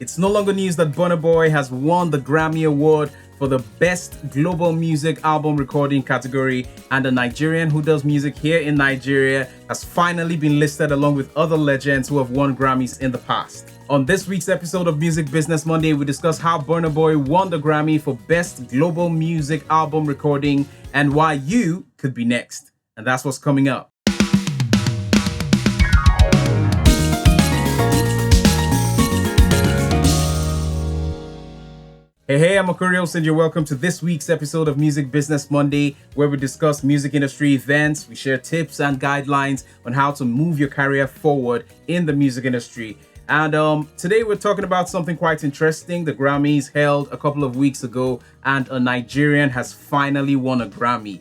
It's no longer news that Burna Boy has won the Grammy Award for the Best Global Music Album Recording category, and a Nigerian who does music here in Nigeria has finally been listed along with other legends who have won Grammys in the past. On this week's episode of Music Business Monday, we discuss how Burna Boy won the Grammy for Best Global Music Album Recording and why you could be next. And that's what's coming up. Hey, I'm Akurios and you're welcome to this week's episode of Music Business Monday, where we discuss music industry events, we share tips and guidelines on how to move your career forward in the music industry. And today we're talking about something quite interesting. The Grammys held a couple of weeks ago, and a Nigerian has finally won a Grammy.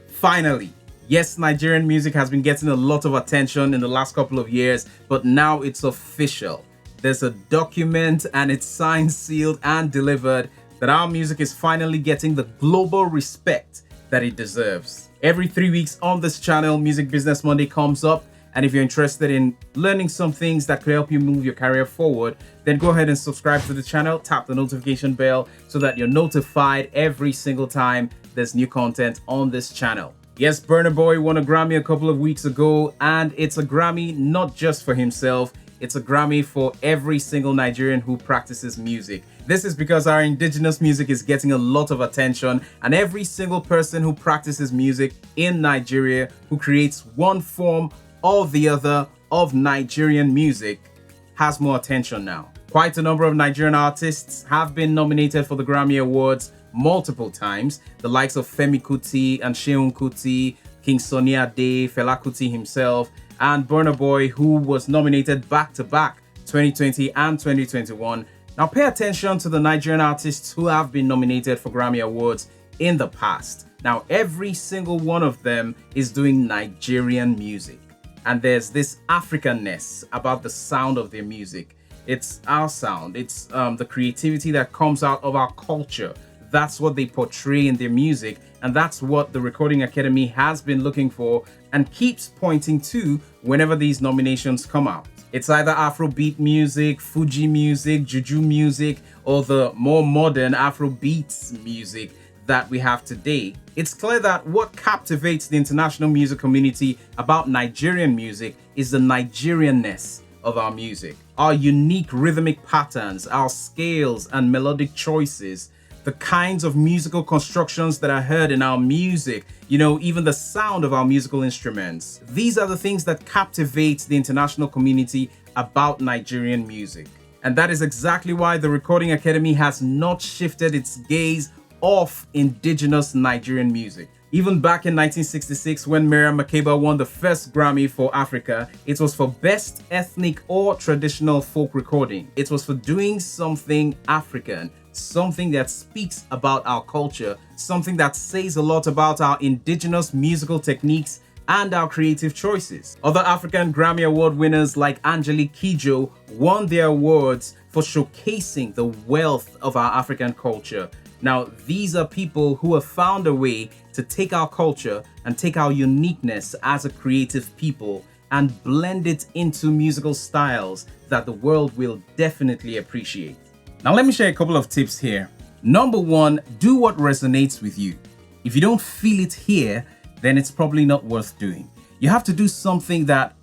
Finally. Yes, Nigerian music has been getting a lot of attention in the last couple of years, but now it's official. There's a document and it's signed, sealed, and delivered that our music is finally getting the global respect that it deserves. Every 3 weeks on this channel, Music Business Monday comes up. And if you're interested in learning some things that could help you move your career forward, then go ahead and subscribe to the channel, tap the notification bell so that you're notified every single time there's new content on this channel. Yes, Burna Boy won a Grammy a couple of weeks ago, and it's a Grammy not just for himself. It's a Grammy for every single Nigerian who practices music. This is because our indigenous music is getting a lot of attention, and every single person who practices music in Nigeria, who creates one form or the other of Nigerian music, has more attention now. Quite a number of Nigerian artists have been nominated for the Grammy Awards multiple times. The likes of Femi Kuti and Seun Kuti, King Sunny Ade, Fela Kuti himself, and Burna Boy, who was nominated back-to-back 2020 and 2021. Now pay attention to the Nigerian artists who have been nominated for Grammy Awards in the past. Now every single one of them is doing Nigerian music. And there's this Africanness about the sound of their music. It's our sound. It's the creativity that comes out of our culture. That's what they portray in their music. And that's what the Recording Academy has been looking for and keeps pointing to whenever these nominations come out. It's either Afrobeat music, Fuji music, Juju music, or the more modern Afrobeats music that we have today. It's clear that what captivates the international music community about Nigerian music is the Nigerianness of our music. Our unique rhythmic patterns, our scales and melodic choices, the kinds of musical constructions that are heard in our music, even the sound of our musical instruments. These are the things that captivate the international community about Nigerian music. And that is exactly why the Recording Academy has not shifted its gaze off indigenous Nigerian music. Even back in 1966, when Miriam Makeba won the first Grammy for Africa, it was for Best Ethnic or Traditional Folk Recording. It was for doing something African, something that speaks about our culture, something that says a lot about our indigenous musical techniques and our creative choices. Other African Grammy Award winners like Angelique Kidjo won their awards for showcasing the wealth of our African culture. Now, these are people who have found a way to take our culture and take our uniqueness as a creative people and blend it into musical styles that the world will definitely appreciate. Now, let me share a couple of tips here. Number one, do what resonates with you. If you don't feel it here, then it's probably not worth doing. You have to do something that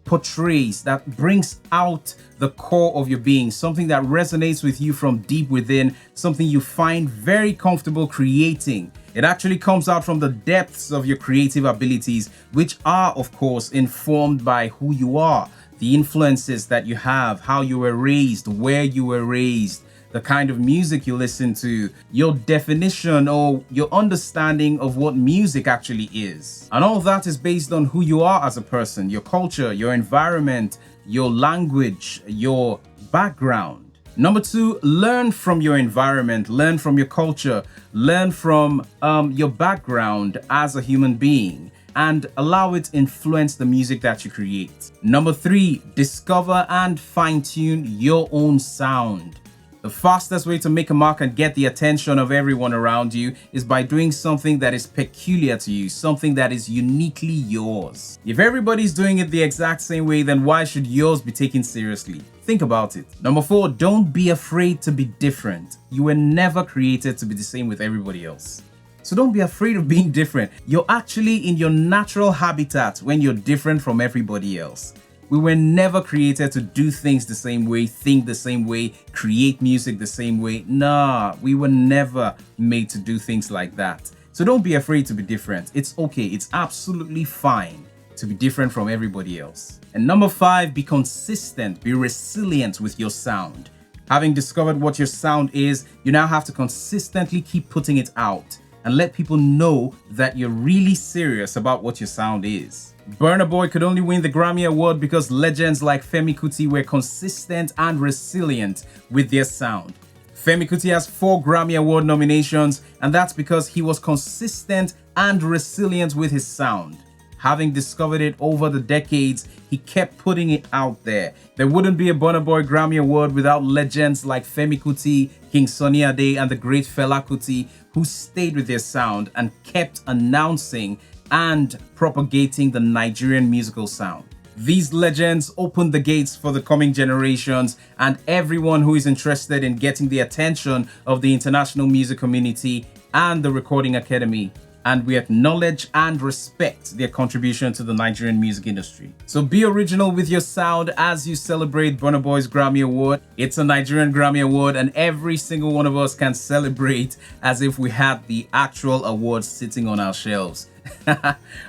portrays, that brings out the core of your being, something that resonates with you from deep within, something you find very comfortable creating. It actually comes out from the depths of your creative abilities, which are, of course, informed by who you are, the influences that you have, how you were raised, where you were raised, the kind of music you listen to, your definition or your understanding of what music actually is. And all that is based on who you are as a person, your culture, your environment, your language, your background. Number two, learn from your environment, learn from your culture, learn from your background as a human being, and allow it influence the music that you create. Number three, discover and fine-tune your own sound. The fastest way to make a mark and get the attention of everyone around you is by doing something that is peculiar to you, something that is uniquely yours. If everybody's doing it the exact same way, then why should yours be taken seriously? Think about it. Number 4, don't be afraid to be different. You were never created to be the same with everybody else. So don't be afraid of being different. You're actually in your natural habitat when you're different from everybody else. We were never created to do things the same way, think the same way, create music the same way. Nah, we were never made to do things like that. So don't be afraid to be different. It's okay. It's absolutely fine to be different from everybody else. And number 5, be consistent, be resilient with your sound. Having discovered what your sound is, you now have to consistently keep putting it out and let people know that you're really serious about what your sound is. Burna Boy could only win the Grammy Award because legends like Femi Kuti were consistent and resilient with their sound. Femi Kuti has 4 Grammy Award nominations, and that's because he was consistent and resilient with his sound. Having discovered it over the decades, he kept putting it out there. There wouldn't be a Burna Boy Grammy Award without legends like Femi Kuti, King Sunny Ade, and the great Fela Kuti, who stayed with their sound and kept announcing and propagating the Nigerian musical sound. These legends opened the gates for the coming generations and everyone who is interested in getting the attention of the international music community and the Recording Academy. And we acknowledge and respect their contribution to the Nigerian music industry. So be original with your sound as you celebrate Burna Boy's Grammy Award. It's a Nigerian Grammy Award and every single one of us can celebrate as if we had the actual award sitting on our shelves.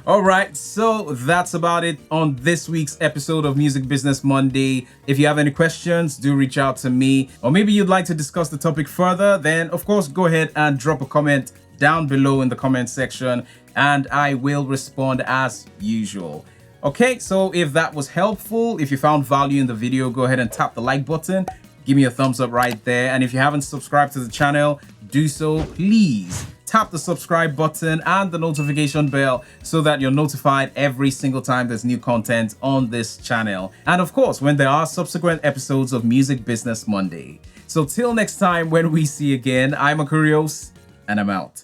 All right, so that's about it on this week's episode of Music Business Monday. If you have any questions, do reach out to me. Or maybe you'd like to discuss the topic further, then of course go ahead and drop a comment down below in the comment section and I will respond as usual. Okay, so if that was helpful, if you found value in the video, go ahead and tap the like button. Give me a thumbs up right there. And if you haven't subscribed to the channel, do so, please. Tap the subscribe button and the notification bell so that you're notified every single time there's new content on this channel. And of course, when there are subsequent episodes of Music Business Monday. So till next time when we see again, I'm Akurios and I'm out.